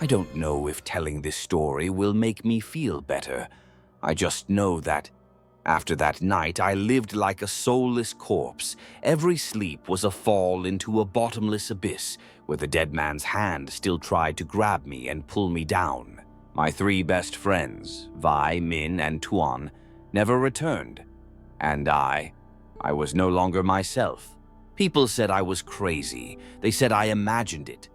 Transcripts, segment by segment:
I don't know if telling this story will make me feel better. I just know that after that night, I lived like a soulless corpse. Every sleep was a fall into a bottomless abyss where the dead man's hand still tried to grab me and pull me down. My three best friends, Vi, Min, and Tuan, never returned. And I was no longer myself. People said I was crazy. They said I imagined it.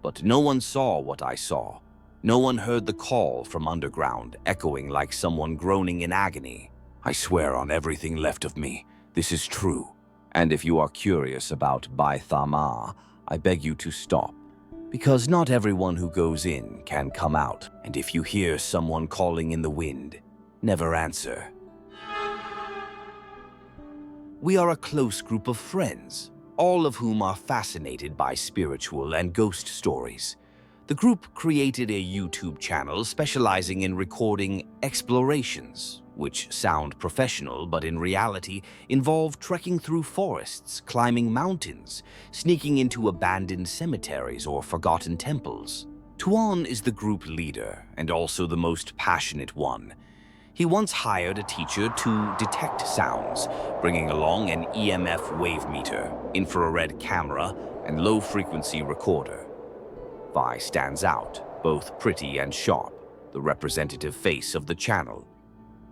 But no one saw what I saw. No one heard the call from underground, echoing like someone groaning in agony. I swear on everything left of me, this is true. And if you are curious about Bai Thama, I beg you to stop. Because not everyone who goes in can come out. And if you hear someone calling in the wind, never answer. We are a close group of friends, all of whom are fascinated by spiritual and ghost stories. The group created a YouTube channel specializing in recording explorations, which sound professional but in reality involve trekking through forests, climbing mountains, sneaking into abandoned cemeteries or forgotten temples. Tuan is the group leader and also the most passionate one. He once hired a teacher to detect sounds, bringing along an EMF wave meter, infrared camera, and low-frequency recorder. Vi stands out, both pretty and sharp, the representative face of the channel.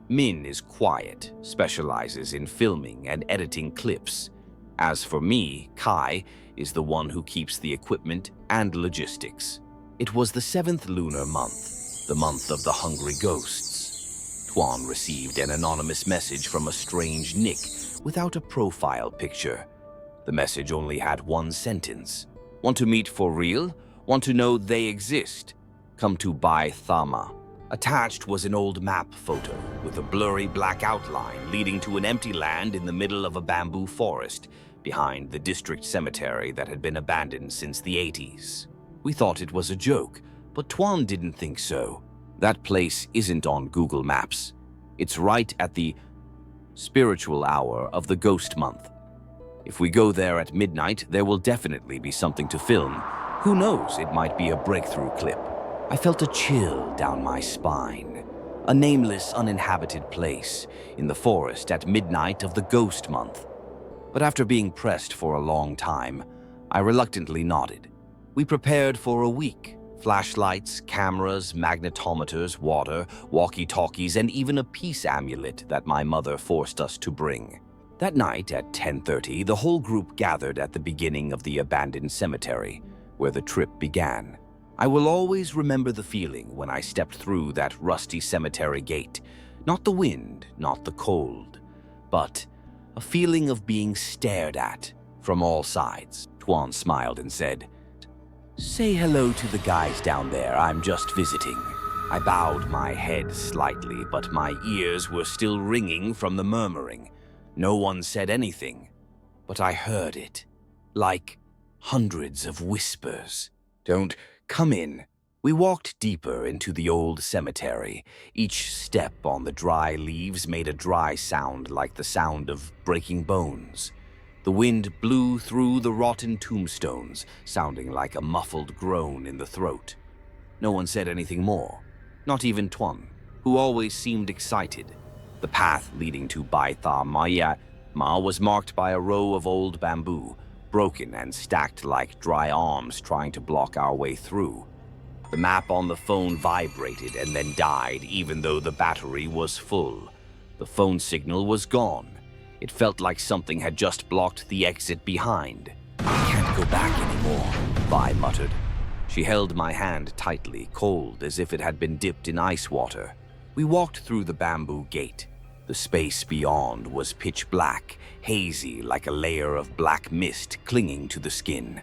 Min is quiet, specializes in filming and editing clips. As for me, Kai is the one who keeps the equipment and logistics. It was the 7th lunar month, the month of the hungry ghosts. Tuan received an anonymous message from a strange Nick without a profile picture. The message only had one sentence. Want to meet for real? Want to know they exist? Come to Bai Thama. Attached was an old map photo with a blurry black outline leading to an empty land in the middle of a bamboo forest behind the district cemetery that had been abandoned since the 80s. We thought it was a joke, but Tuan didn't think so. That place isn't on Google Maps. It's right at the spiritual hour of the ghost month. If we go there at midnight, there will definitely be something to film. Who knows, it might be a breakthrough clip. I felt a chill down my spine. A nameless, uninhabited place in the forest at midnight of the ghost month. But after being pressed for a long time, I reluctantly nodded. We prepared for a week. Flashlights, cameras, magnetometers, water, walkie-talkies, and even a peace amulet that my mother forced us to bring. That night at 10:30, the whole group gathered at the beginning of the abandoned cemetery, where the trip began. I will always remember the feeling when I stepped through that rusty cemetery gate. Not the wind, not the cold, but a feeling of being stared at from all sides. Tuan smiled and said, "Say hello to the guys down there, I'm just visiting." I bowed my head slightly, but my ears were still ringing from the murmuring. No one said anything, but I heard it, like hundreds of whispers. "Don't come in." We walked deeper into the old cemetery. Each step on the dry leaves made a dry sound like the sound of breaking bones. The wind blew through the rotten tombstones, sounding like a muffled groan in the throat. No one said anything more, not even Tuan, who always seemed excited. The path leading to Bai Thama was marked by a row of old bamboo, broken and stacked like dry arms trying to block our way through. The map on the phone vibrated and then died even though the battery was full. The phone signal was gone. It felt like something had just blocked the exit behind. "I can't go back anymore," Vi muttered. She held my hand tightly, cold as if it had been dipped in ice water. We walked through the bamboo gate. The space beyond was pitch black, hazy like a layer of black mist clinging to the skin.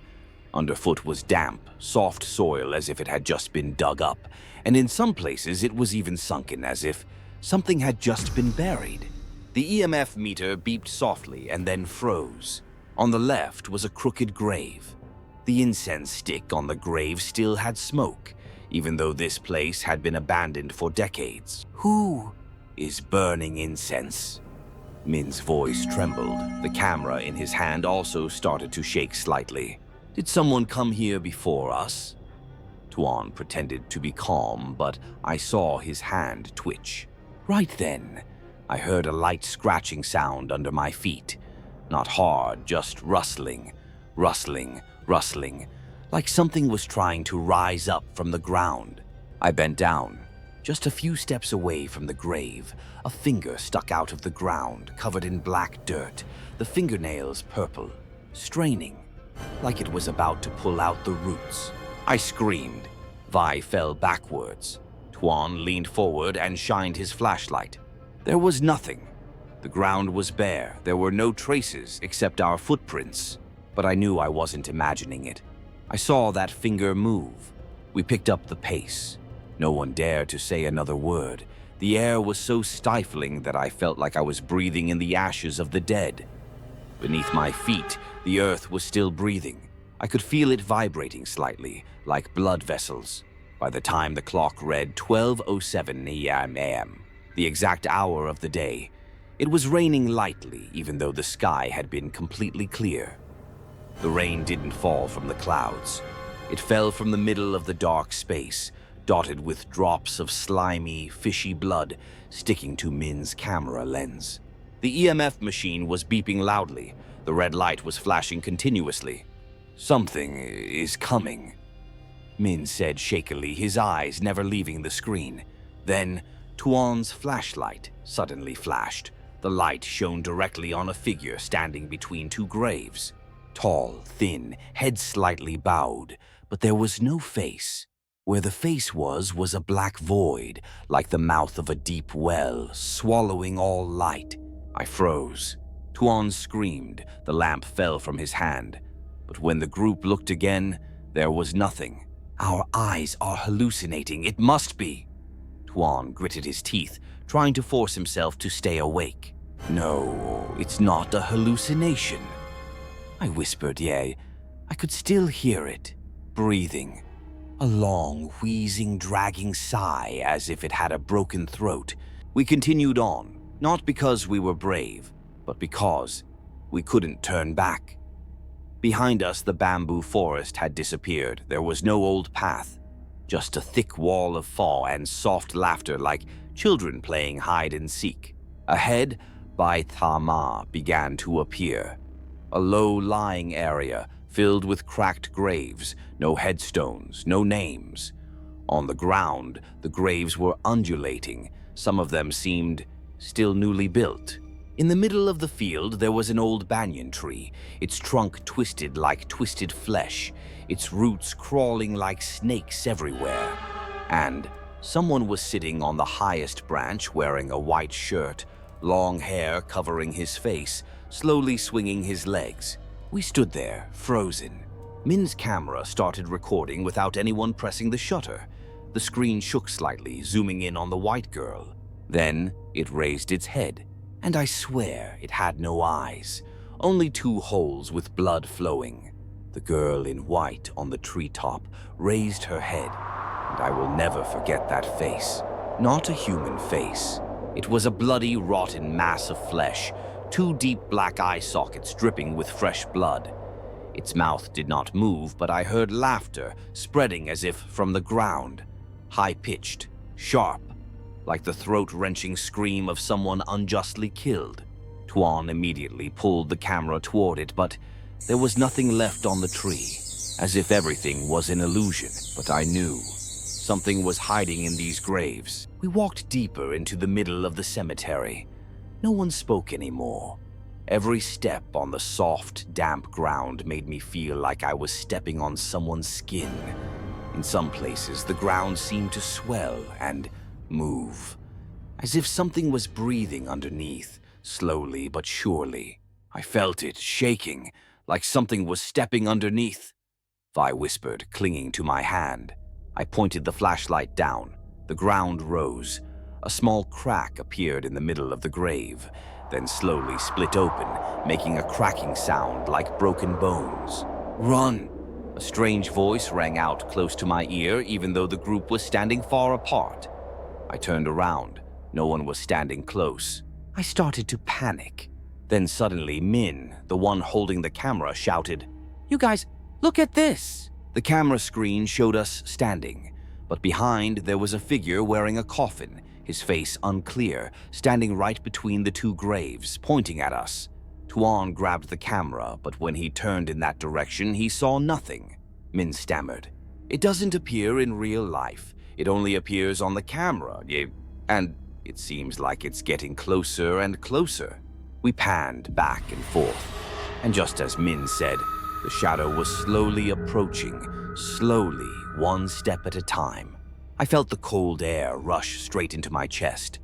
Underfoot was damp, soft soil as if it had just been dug up, and in some places it was even sunken as if something had just been buried. The EMF meter beeped softly and then froze. On the left was a crooked grave. The incense stick on the grave still had smoke, even though this place had been abandoned for decades. "Who is burning incense?" Min's voice trembled. The camera in his hand also started to shake slightly. "Did someone come here before us?" Tuan pretended to be calm, but I saw his hand twitch. Right then, I heard a light scratching sound under my feet. Not hard, just rustling, rustling, like something was trying to rise up from the ground. I bent down. Just a few steps away from the grave, a finger stuck out of the ground, covered in black dirt, the fingernails purple, straining, like it was about to pull out the roots. I screamed. Vi fell backwards. Tuan leaned forward and shined his flashlight. There was nothing. The ground was bare. There were no traces except our footprints. But I knew I wasn't imagining it. I saw that finger move. We picked up the pace. No one dared to say another word. The air was so stifling that I felt like I was breathing in the ashes of the dead. Beneath my feet, the earth was still breathing. I could feel it vibrating slightly, like blood vessels. By the time the clock read 12:07 a.m., the exact hour of the day, it was raining lightly, even though the sky had been completely clear. The rain didn't fall from the clouds. It fell from the middle of the dark space, dotted with drops of slimy, fishy blood sticking to Min's camera lens. The EMF machine was beeping loudly. The red light was flashing continuously. "Something is coming," Min said shakily, his eyes never leaving the screen. Then, Tuan's flashlight suddenly flashed. The light shone directly on a figure standing between two graves. Tall, thin, head slightly bowed, but there was no face. Where the face was a black void, like the mouth of a deep well, swallowing all light. I froze. Tuan screamed. The lamp fell from his hand. But when the group looked again, there was nothing. Our eyes are hallucinating. It must be. Tuan gritted his teeth, trying to force himself to stay awake. No, it's not a hallucination. I whispered, yea, I could still hear it, breathing. A long, wheezing, dragging sigh as if it had a broken throat. We continued on, not because we were brave, but because we couldn't turn back. Behind us, the bamboo forest had disappeared. There was no old path, just a thick wall of fog and soft laughter like children playing hide and seek. Ahead, Bait Hama began to appear. A low-lying area filled with cracked graves, no headstones, no names. On the ground, the graves were undulating. Some of them seemed still newly built. In the middle of the field, there was an old banyan tree, its trunk twisted like twisted flesh, its roots crawling like snakes everywhere. And someone was sitting on the highest branch wearing a white shirt, long hair covering his face, slowly swinging his legs. We stood there, frozen. Min's camera started recording without anyone pressing the shutter. The screen shook slightly, zooming in on the white girl. Then it raised its head, and I swear it had no eyes, only two holes with blood flowing. The girl in white on the treetop raised her head, and I will never forget that face. Not a human face. It was a bloody, rotten mass of flesh, two deep black eye sockets dripping with fresh blood. Its mouth did not move, but I heard laughter spreading as if from the ground, high-pitched, sharp, like the throat-wrenching scream of someone unjustly killed. Tuan immediately pulled the camera toward it, but there was nothing left on the tree, as if everything was an illusion. But I knew something was hiding in these graves. We walked deeper into the middle of the cemetery. No one spoke anymore. Every step on the soft, damp ground made me feel like I was stepping on someone's skin. In some places, the ground seemed to swell and move, as if something was breathing underneath, slowly but surely. I felt it shaking, like something was stepping underneath. Vi whispered, clinging to my hand. I pointed the flashlight down. The ground rose. A small crack appeared in the middle of the grave, then slowly split open, making a cracking sound like broken bones. "Run!" A strange voice rang out close to my ear, even though the group was standing far apart. I turned around. No one was standing close. I started to panic. Then suddenly Min, the one holding the camera, shouted, "You guys, look at this!" The camera screen showed us standing, but behind there was a figure wearing a coffin, his face unclear, standing right between the two graves, pointing at us. Tuan grabbed the camera, but when he turned in that direction, he saw nothing. Min stammered. "It doesn't appear in real life. It only appears on the camera, and it seems like it's getting closer and closer." We panned back and forth, and just as Min said, the shadow was slowly approaching, slowly, one step at a time. I felt the cold air rush straight into my chest.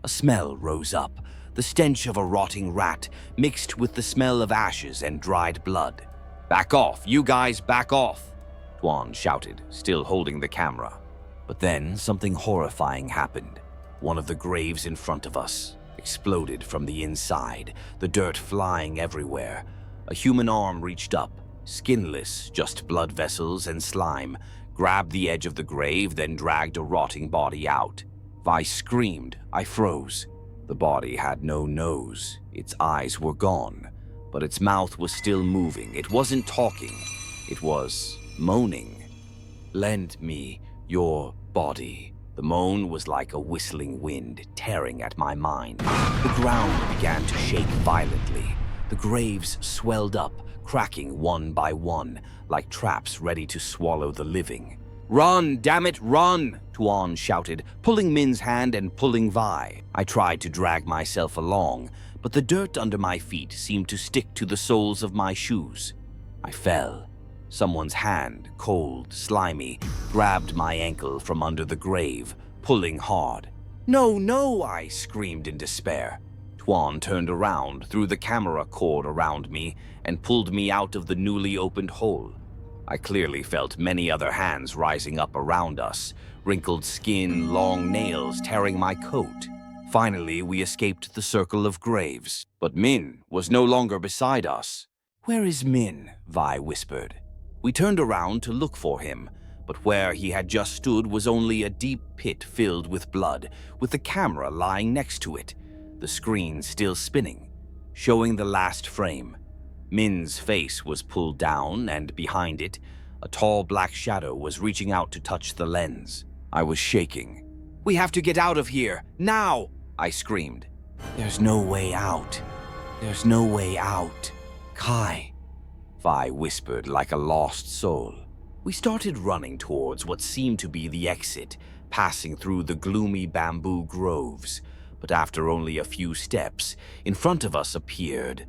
A smell rose up, the stench of a rotting rat mixed with the smell of ashes and dried blood. "Back off, you guys, back off!" Tuan shouted, still holding the camera. But then something horrifying happened. One of the graves in front of us exploded from the inside, the dirt flying everywhere. A human arm reached up, skinless, just blood vessels and slime, grabbed the edge of the grave, then dragged a rotting body out. Vi screamed. I froze. The body had no nose. Its eyes were gone, but its mouth was still moving. It wasn't talking. It was moaning. "Lend me your body." The moan was like a whistling wind, tearing at my mind. The ground began to shake violently. The graves swelled up, cracking one by one, like traps ready to swallow the living. "Run, damn it, run!" Tuan shouted, pulling Min's hand and pulling Vi. I tried to drag myself along, but the dirt under my feet seemed to stick to the soles of my shoes. I fell. Someone's hand, cold, slimy, grabbed my ankle from under the grave, pulling hard. "No, no!" I screamed in despair. Tuan turned around, threw the camera cord around me, and pulled me out of the newly opened hole. I clearly felt many other hands rising up around us, wrinkled skin, long nails tearing my coat. Finally, we escaped the circle of graves, but Min was no longer beside us. "Where is Min?" Vi whispered. We turned around to look for him, but where he had just stood was only a deep pit filled with blood, with the camera lying next to it, the screen still spinning, showing the last frame. Min's face was pulled down, and behind it, a tall black shadow was reaching out to touch the lens. I was shaking. "We have to get out of here, now!" I screamed. "There's no way out. There's no way out. Kai," Vi whispered like a lost soul. We started running towards what seemed to be the exit, passing through the gloomy bamboo groves. But after only a few steps, in front of us appeared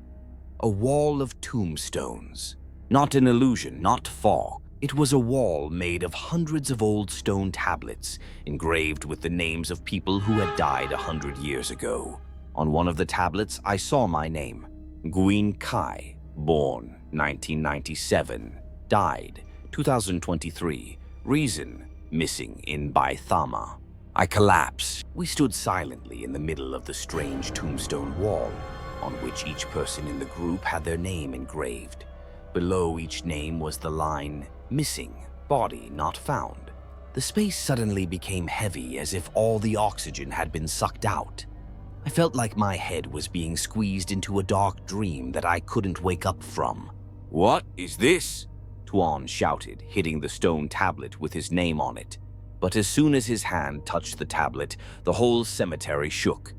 a wall of tombstones. Not an illusion, not fog. It was a wall made of hundreds of old stone tablets, engraved with the names of people who had died 100 years ago. On one of the tablets, I saw my name, Nguyen Kai, born 1997, died 2023, reason missing in Baithama. I collapsed. We stood silently in the middle of the strange tombstone wall, on which each person in the group had their name engraved. Below each name was the line, "Missing, body not found." The space suddenly became heavy, as if all the oxygen had been sucked out. I felt like my head was being squeezed into a dark dream that I couldn't wake up from. "What is this?" Tuan shouted, hitting the stone tablet with his name on it. But as soon as his hand touched the tablet, the whole cemetery shook.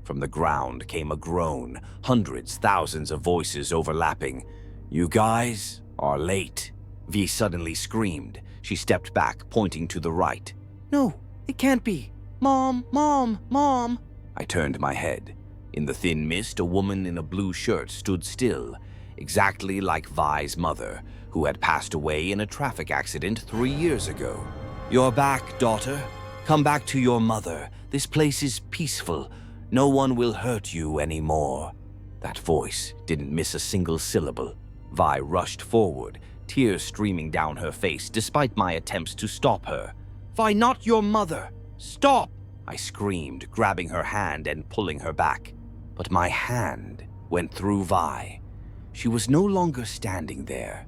From the ground came a groan, hundreds, thousands of voices overlapping. "You guys are late," Vi suddenly screamed. She stepped back, pointing to the right. "No, it can't be. Mom, Mom, Mom." I turned my head. In the thin mist, a woman in a blue shirt stood still, exactly like Vi's mother, who had passed away in a traffic accident 3 years ago. "You're back, daughter. Come back to your mother. This place is peaceful. No one will hurt you anymore." That voice didn't miss a single syllable. Vi rushed forward, tears streaming down her face despite my attempts to stop her. "Vi, not your mother! Stop!" I screamed, grabbing her hand and pulling her back. But my hand went through Vi. She was no longer standing there.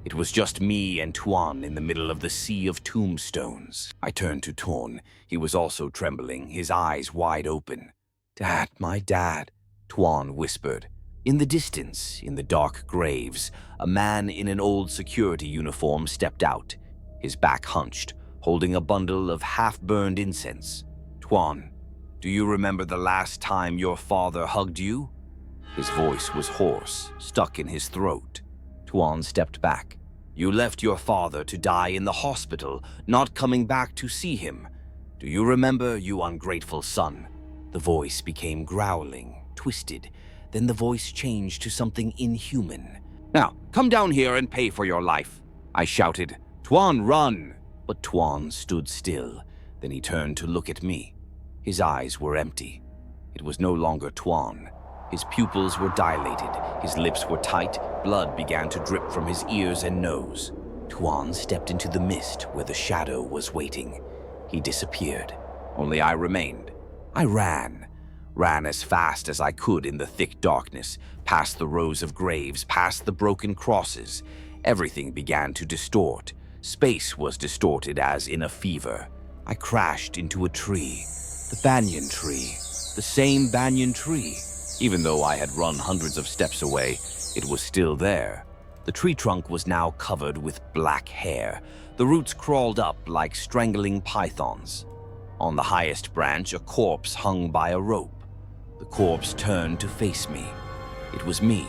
It was just me and Tuan in the middle of the sea of tombstones. I turned to Tuan. He was also trembling, his eyes wide open. "Dad, my dad," Tuan whispered. In the distance, in the dark graves, a man in an old security uniform stepped out, his back hunched, holding a bundle of half-burned incense. "Tuan, do you remember the last time your father hugged you?" His voice was hoarse, stuck in his throat. Tuan stepped back. "You left your father to die in the hospital, not coming back to see him. Do you remember, you ungrateful son?" The voice became growling, twisted. Then the voice changed to something inhuman. "Now, come down here and pay for your life," I shouted. "Tuan, run!" But Tuan stood still. Then he turned to look at me. His eyes were empty. It was no longer Tuan. His pupils were dilated, his lips were tight, blood began to drip from his ears and nose. Tuan stepped into the mist where the shadow was waiting. He disappeared. Only I remained. I ran as fast as I could in the thick darkness, past the rows of graves, past the broken crosses. Everything began to distort. Space was distorted as in a fever. I crashed into a tree. The banyan tree. The same banyan tree. Even though I had run hundreds of steps away, it was still there. The tree trunk was now covered with black hair. The roots crawled up like strangling pythons. On the highest branch, a corpse hung by a rope. The corpse turned to face me. It was me.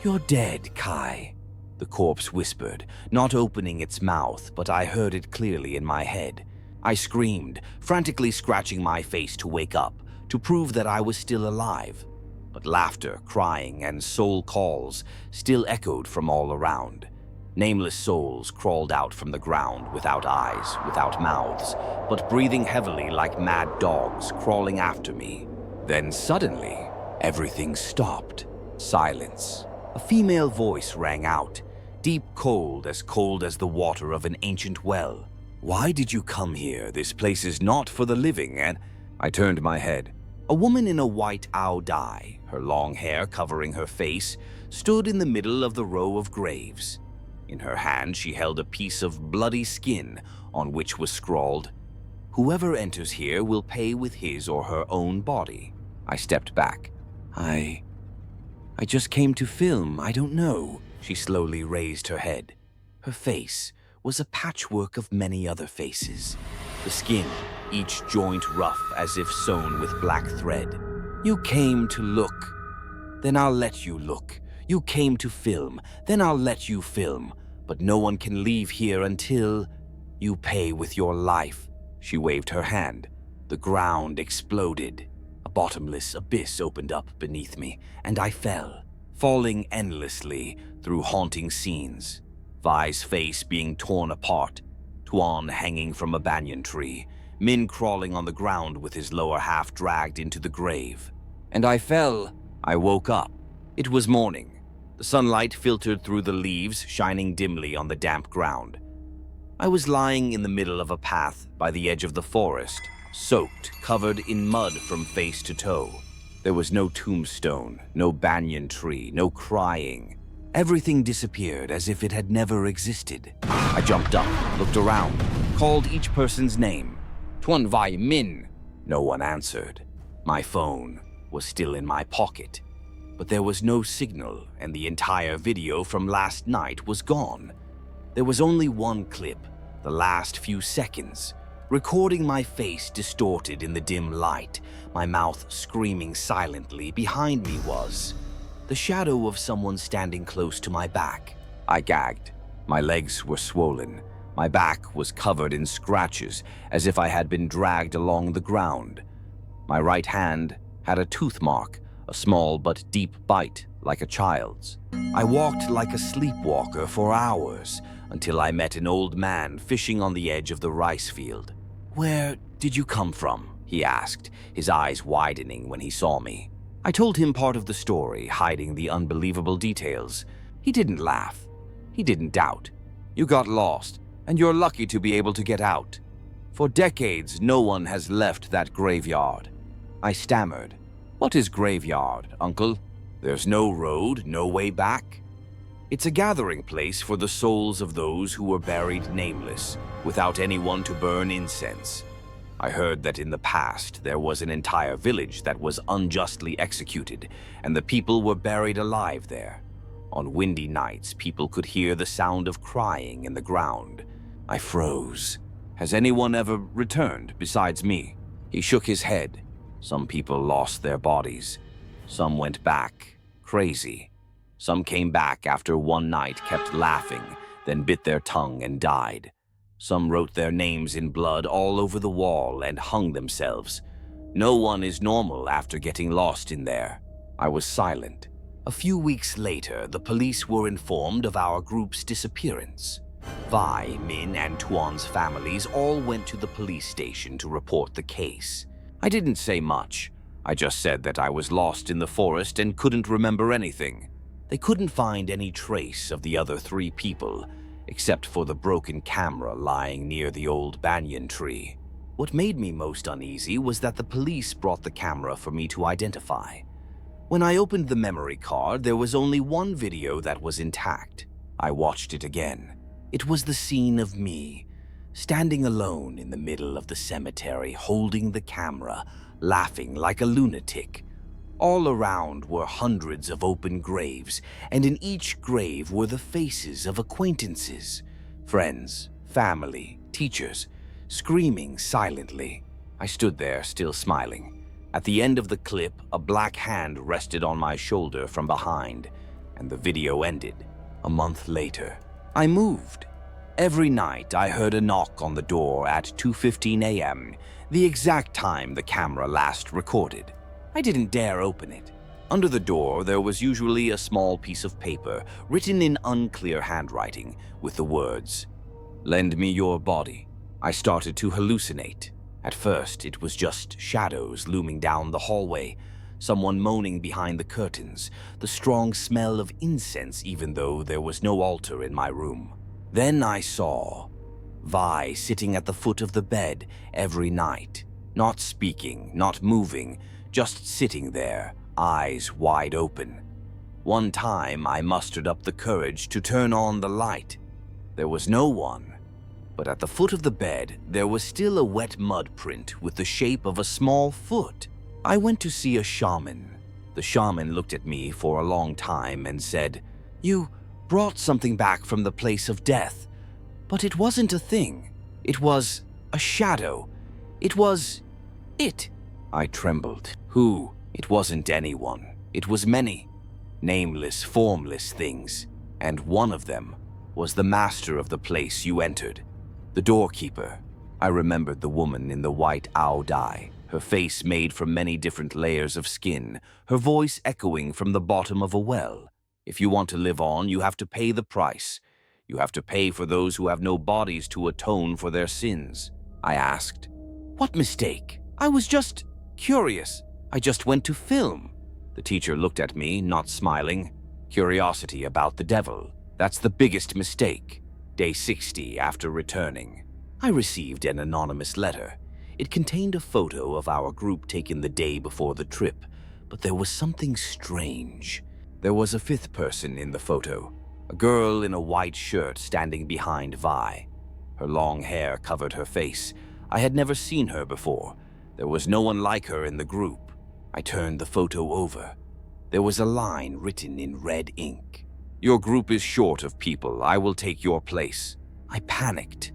"You're dead, Kai," the corpse whispered, not opening its mouth, but I heard it clearly in my head. I screamed, frantically scratching my face to wake up, to prove that I was still alive. But laughter, crying, and soul calls still echoed from all around. Nameless souls crawled out from the ground without eyes, without mouths, but breathing heavily like mad dogs crawling after me. Then suddenly, everything stopped. Silence. A female voice rang out, deep cold as the water of an ancient well. "Why did you come here? This place is not for the living," and I turned my head. A woman in a white ao dye, her long hair covering her face, stood in the middle of the row of graves. In her hand she held a piece of bloody skin on which was scrawled, "Whoever enters here will pay with his or her own body." I stepped back. I just came to film, I don't know." She slowly raised her head. Her face was a patchwork of many other faces. The skin, each joint rough as if sewn with black thread. "You came to look. Then I'll let you look. You came to film. Then I'll let you film. But no one can leave here until you pay with your life." She waved her hand. The ground exploded. A bottomless abyss opened up beneath me, and I fell, falling endlessly through haunting scenes. Vi's face being torn apart, Tuan hanging from a banyan tree, Min crawling on the ground with his lower half dragged into the grave. And I fell. I woke up. It was morning. The sunlight filtered through the leaves, shining dimly on the damp ground. I was lying in the middle of a path by the edge of the forest, soaked, covered in mud from face to toe. There was no tombstone, no banyan tree, no crying. Everything disappeared as if it had never existed. I jumped up, looked around, called each person's name. "Tuan Vai Min." No one answered. My phone was still in my pocket, but there was no signal, and the entire video from last night was gone. There was only one clip, the last few seconds, recording my face distorted in the dim light, my mouth screaming silently. Behind me was the shadow of someone standing close to my back. I gagged. My legs were swollen. My back was covered in scratches, as if I had been dragged along the ground. My right hand had a tooth mark, a small but deep bite, like a child's. I walked like a sleepwalker for hours, until I met an old man fishing on the edge of the rice field. "Where did you come from?" he asked, his eyes widening when he saw me. I told him part of the story, hiding the unbelievable details. He didn't laugh. He didn't doubt. "You got lost, and you're lucky to be able to get out. For decades, no one has left that graveyard." I stammered. "What is graveyard, uncle?" "There's no road, no way back. It's a gathering place for the souls of those who were buried nameless, without anyone to burn incense." I heard that in the past there was an entire village that was unjustly executed, and the people were buried alive there. On windy nights, people could hear the sound of crying in the ground. I froze. Has anyone ever returned besides me? He shook his head. Some people lost their bodies. Some went back, crazy. Some came back after one night, kept laughing, then bit their tongue and died. Some wrote their names in blood all over the wall and hung themselves. No one is normal after getting lost in there. I was silent. A few weeks later, the police were informed of our group's disappearance. Vi, Min, and Tuan's families all went to the police station to report the case. I didn't say much. I just said that I was lost in the forest and couldn't remember anything. They couldn't find any trace of the other 3 people, except for the broken camera lying near the old banyan tree. What made me most uneasy was that the police brought the camera for me to identify. When I opened the memory card, there was only one video that was intact. I watched it again. It was the scene of me, standing alone in the middle of the cemetery, holding the camera, laughing like a lunatic. All around were hundreds of open graves, and in each grave were the faces of acquaintances, friends, family, teachers, screaming silently. I stood there, still smiling. At the end of the clip, a black hand rested on my shoulder from behind, and the video ended. A month later, I moved. Every night, I heard a knock on the door at 2:15 a.m., the exact time the camera last recorded. I didn't dare open it. Under the door, there was usually a small piece of paper written in unclear handwriting with the words, "Lend me your body." I started to hallucinate. At first, it was just shadows looming down the hallway, someone moaning behind the curtains, the strong smell of incense even though there was no altar in my room. Then I saw Vi sitting at the foot of the bed every night, not speaking, not moving, just sitting there, eyes wide open. One time, I mustered up the courage to turn on the light. There was no one. But at the foot of the bed, there was still a wet mud print with the shape of a small foot. I went to see a shaman. The shaman looked at me for a long time and said, "You brought something back from the place of death, but it wasn't a thing. It was a shadow. It was it." I trembled. Who? It wasn't anyone. It was many, nameless, formless things, and one of them was the master of the place you entered. The doorkeeper. I remembered the woman in the white owl dye, her face made from many different layers of skin, her voice echoing from the bottom of a well. If you want to live on, you have to pay the price. You have to pay for those who have no bodies to atone for their sins. I asked, "What mistake? I was just curious. I just went to film." The teacher looked at me, not smiling. "Curiosity about the devil. That's the biggest mistake." Day 60 after returning, I received an anonymous letter. It contained a photo of our group taken the day before the trip, but there was something strange. There was a 5th person in the photo, a girl in a white shirt standing behind Vi. Her long hair covered her face. I had never seen her before. There was no one like her in the group. I turned the photo over. There was a line written in red ink. "Your group is short of people. I will take your place." I panicked.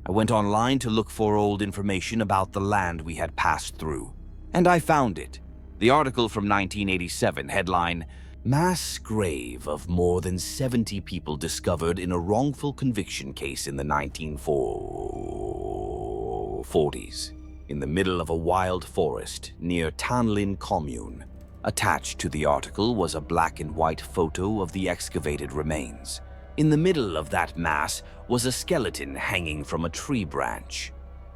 I went online to look for old information about the land we had passed through, and I found it. The article from 1987, headline, "Mass grave of more than 70 people discovered in a wrongful conviction case in the 1940s, in the middle of a wild forest near Tanlin Commune." Attached to the article was a black and white photo of the excavated remains. In the middle of that mass was a skeleton hanging from a tree branch.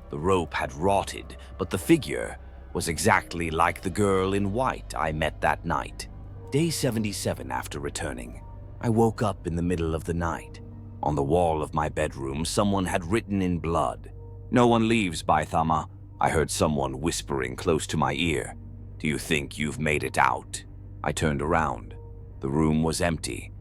The rope had rotted, but the figure was exactly like the girl in white I met that night. Day 77 after returning, I woke up in the middle of the night. On the wall of my bedroom, someone had written in blood, "No one leaves, Baithama." I heard someone whispering close to my ear, "Do you think you've made it out?" I turned around. The room was empty,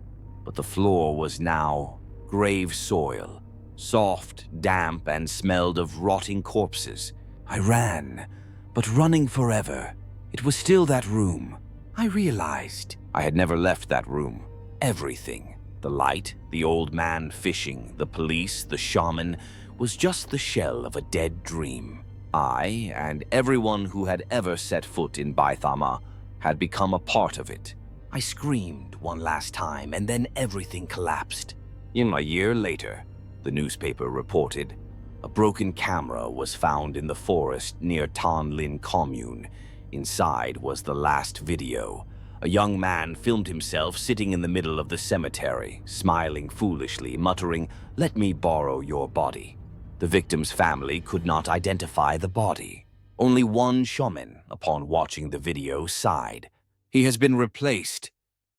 but the floor was now grave soil, soft, damp, and smelled of rotting corpses. I ran, but running forever. It was still that room. I realized I had never left that room. Everything, the light, the old man fishing, the police, the shaman, was just the shell of a dead dream. I, and everyone who had ever set foot in Baithama, had become a part of it. I screamed one last time, and then everything collapsed. A year later, the newspaper reported, a broken camera was found in the forest near Tan Lin commune. Inside was the last video. A young man filmed himself sitting in the middle of the cemetery, smiling foolishly, muttering, "Let me borrow your body." The victim's family could not identify the body. Only one shaman, upon watching the video, sighed. "He has been replaced.